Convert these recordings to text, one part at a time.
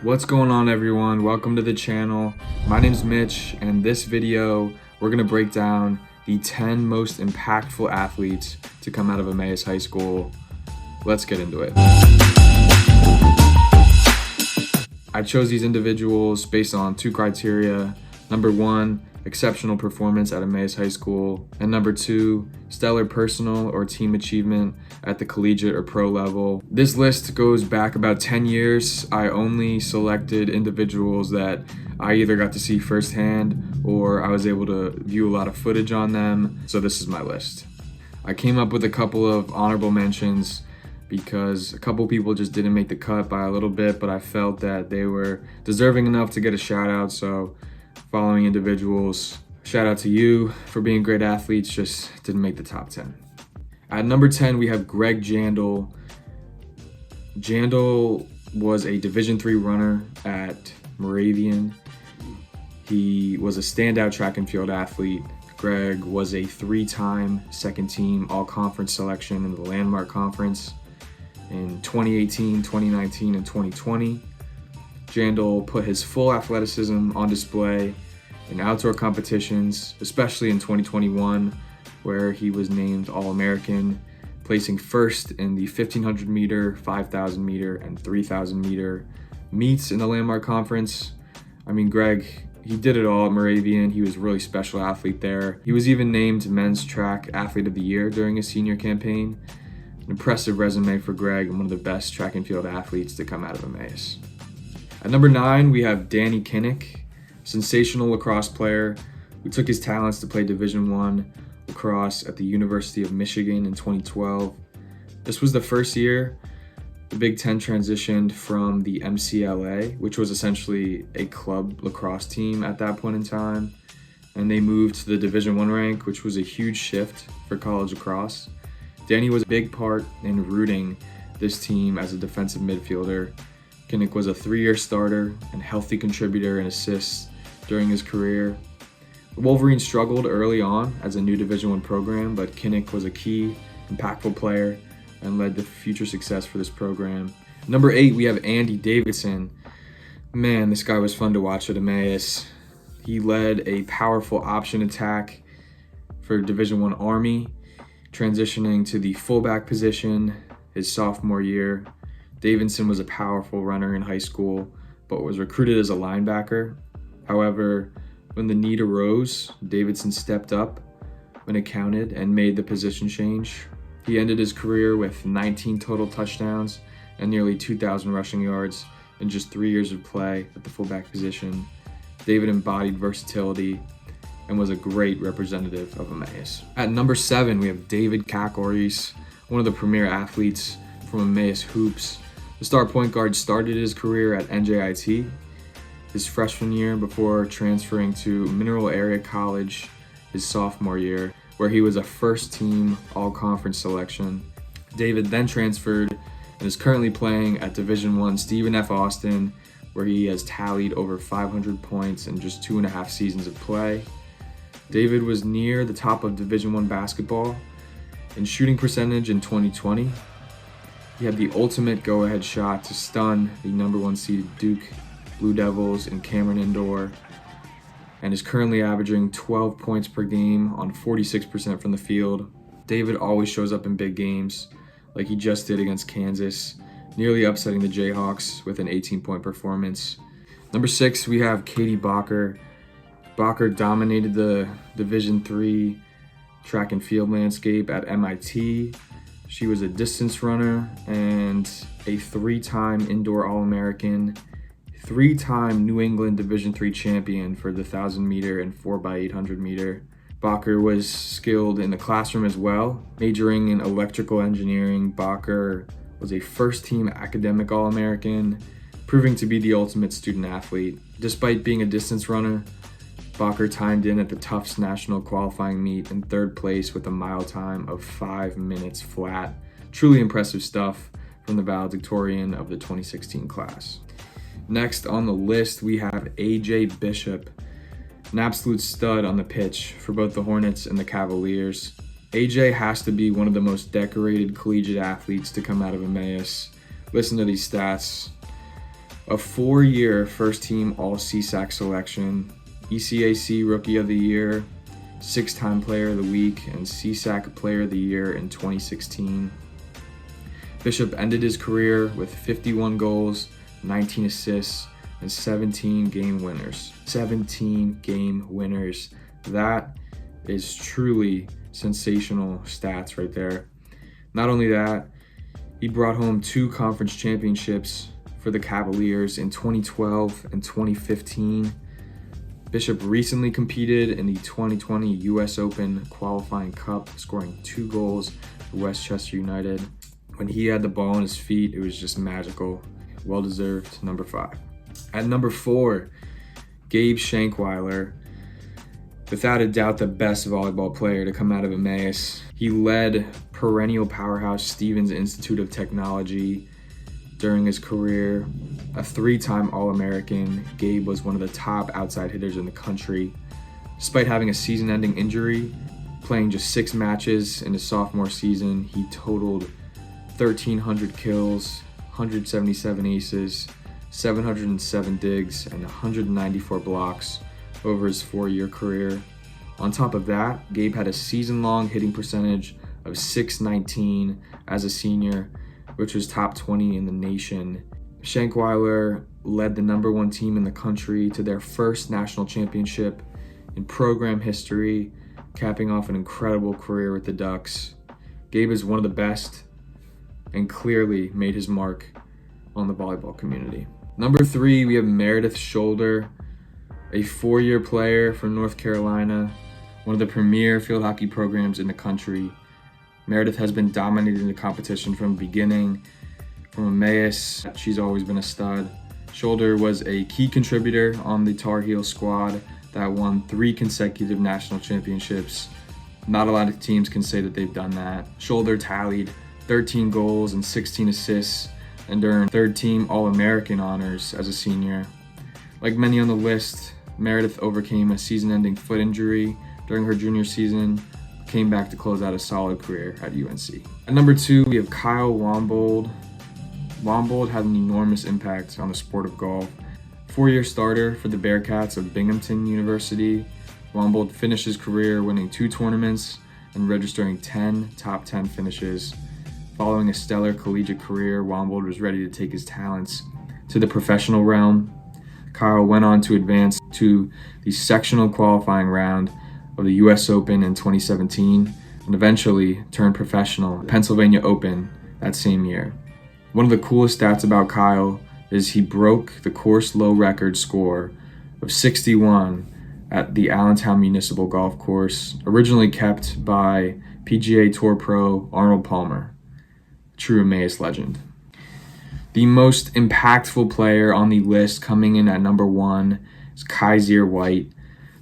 What's going on, everyone? Welcome to the channel. My name's Mitch, and in this video we're gonna break down the 10 most impactful athletes to come out of Emmaus High School. Let's get into it. I chose these individuals based on two criteria. Number one, exceptional performance at Emmaus High School, and number two, stellar personal or team achievement at the collegiate or pro level. This list goes back about 10 years. I only selected individuals that I either got to see firsthand or I was able to view a lot of footage on them. So this is my list. I came up with a couple of honorable mentions because a couple people just didn't make the cut by a little bit, but I felt that they were deserving enough to get a shout out. So following individuals, shout out to you for being great athletes, just didn't make the top 10. At number 10, we have Greg Jaindl. Jaindl was a Division III runner at Moravian. He was a standout track and field athlete. Greg was a three-time second team all-conference selection in the Landmark Conference in 2018, 2019, and 2020. Jaindl put his full athleticism on display in outdoor competitions, especially in 2021, where he was named All-American, placing first in the 1,500 meter, 5,000 meter, and 3,000 meter meets in the Landmark Conference. I mean, Greg, he did it all at Moravian. He was a really special athlete there. He was even named Men's Track Athlete of the Year during his senior campaign. An impressive resume for Greg and one of the best track and field athletes to come out of Emmaus. At number 9, we have Danny Kinek, sensational lacrosse player who took his talents to play Division I lacrosse at the University of Michigan in 2012. This was the first year the Big Ten transitioned from the MCLA, which was essentially a club lacrosse team at that point in time, and they moved to the Division I rank, which was a huge shift for college lacrosse. Danny was a big part in rooting this team as a defensive midfielder. Kinek was a 3-year starter and healthy contributor in assists during his career. The Wolverines struggled early on as a new Division I program, but Kinek was a key, impactful player and led to future success for this program. Number 8, we have Andy Davidson. Man, this guy was fun to watch at Emmaus. He led a powerful option attack for Division I Army, transitioning to the fullback position his sophomore year. Davidson was a powerful runner in high school, but was recruited as a linebacker. However, when the need arose, Davidson stepped up when it counted and made the position change. He ended his career with 19 total touchdowns and nearly 2,000 rushing yards in just 3 years of play at the fullback position. David embodied versatility and was a great representative of Emmaus. At number 7, we have David Kachelries, one of the premier athletes from Emmaus Hoops. The star point guard started his career at NJIT his freshman year before transferring to Mineral Area College his sophomore year, where he was a first-team all-conference selection. David then transferred and is currently playing at Division I Stephen F. Austin, where he has tallied over 500 points in just 2.5 seasons of play. David was near the top of Division I basketball in shooting percentage in 2020. He had the ultimate go-ahead shot to stun the number 1 seeded Duke Blue Devils in Cameron Indoor, and is currently averaging 12 points per game on 46% from the field. David always shows up in big games, like he just did against Kansas, nearly upsetting the Jayhawks with an 18-point performance. Number 6, we have Katie Bacher. Bacher dominated the Division III track and field landscape at MIT. She was a distance runner and a 3-time indoor All-American, 3-time New England Division III champion for the 1,000 meter and 4x800 meter. Bacher was skilled in the classroom as well. Majoring in electrical engineering, Bacher was a first-team academic All-American, proving to be the ultimate student athlete. Despite being a distance runner, Bacher timed in at the Tufts National Qualifying Meet in 3rd place with a mile time of 5 minutes flat. Truly impressive stuff from the valedictorian of the 2016 class. Next on the list, we have AJ Bishop, an absolute stud on the pitch for both the Hornets and the Cavaliers. AJ has to be one of the most decorated collegiate athletes to come out of Emmaus. Listen to these stats. A 4-year first-team All-CSAC selection, ECAC Rookie of the Year, 6-time Player of the Week, and CSAC Player of the Year in 2016. Bishop ended his career with 51 goals, 19 assists, and 17 game winners. 17 game winners. That is truly sensational stats right there. Not only that, he brought home 2 conference championships for the Kachelries in 2012 and 2015. Bishop recently competed in the 2020 US Open qualifying cup, scoring 2 goals for Westchester United. When he had the ball on his feet, it was just magical. Well-deserved number 5. At number 4, Gabe Shankweiler. Without a doubt, the best volleyball player to come out of Emmaus. He led perennial powerhouse Stevens Institute of Technology during his career. A 3-time All-American, Gabe was one of the top outside hitters in the country. Despite having a season-ending injury, playing just 6 matches in his sophomore season, he totaled 1,300 kills, 177 aces, 707 digs, and 194 blocks over his 4-year career. On top of that, Gabe had a season-long hitting percentage of .619 as a senior, which was top 20 in the nation. Shankweiler led the number 1 team in the country to their first national championship in program history, capping off an incredible career with the Ducks. Gabe is one of the best and clearly made his mark on the volleyball community. Number 3, we have Meredith Sholder, a 4-year player from North Carolina, one of the premier field hockey programs in the country. Meredith has been dominating the competition from the beginning. From Emmaus, she's always been a stud. Sholder was a key contributor on the Tar Heel squad that won 3 consecutive national championships. Not a lot of teams can say that they've done that. Sholder tallied 13 goals and 16 assists and earned 3rd-team All-American honors as a senior. Like many on the list, Meredith overcame a season-ending foot injury during her junior season, came back to close out a solid career at UNC. At number 2, we have Kyle Wambold. Wambold had an enormous impact on the sport of golf. 4-year starter for the Bearcats of Binghamton University, Wambold finished his career winning 2 tournaments and registering 10 top 10 finishes. Following a stellar collegiate career, Wambold was ready to take his talents to the professional realm. Kyle went on to advance to the sectional qualifying round of the US Open in 2017 and eventually turned professional at the Pennsylvania Open that same year. One of the coolest stats about Kyle is he broke the course low record score of 61 at the Allentown Municipal Golf Course, originally kept by PGA Tour pro Arnold Palmer, true Emmaus legend. The most impactful player on the list, coming in at number 1, is Kyzir White.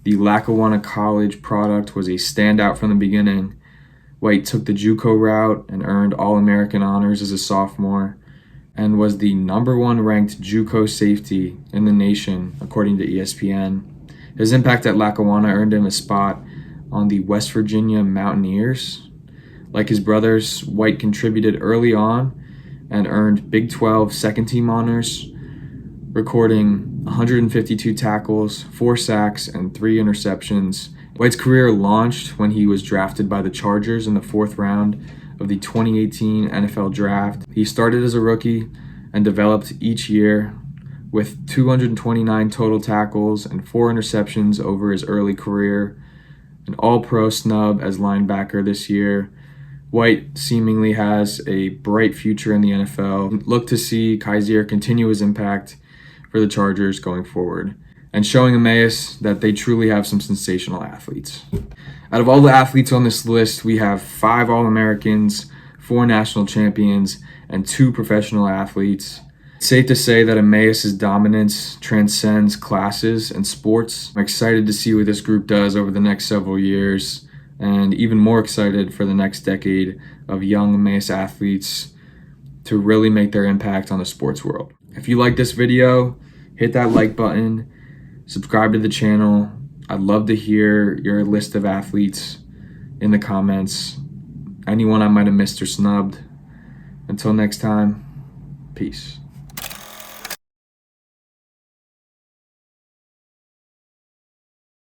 The Lackawanna College product was a standout from the beginning. White took the JUCO route and earned All-American honors as a sophomore and was the number 1 ranked JUCO safety in the nation, according to ESPN. His impact at Lackawanna earned him a spot on the West Virginia Mountaineers. Like his brothers, White contributed early on and earned Big 12 second-team honors, recording 152 tackles, 4 sacks, and 3 interceptions. White's career launched when he was drafted by the Chargers in the 4th round of the 2018 NFL Draft. He started as a rookie and developed each year with 229 total tackles and 4 interceptions over his early career. An All-Pro snub as linebacker this year. White seemingly has a bright future in the NFL. Look to see Kyzir continue his impact for the Chargers going forward, and showing Emmaus that they truly have some sensational athletes. Out of all the athletes on this list, we have 5 All-Americans, 4 national champions, and 2 professional athletes. It's safe to say that Emmaus' dominance transcends classes and sports. I'm excited to see what this group does over the next several years, and even more excited for the next decade of young Emmaus athletes to really make their impact on the sports world. If you like this video, hit that like button, subscribe to the channel. I'd love to hear your list of athletes in the comments. Anyone I might have missed or snubbed. Until next time, peace.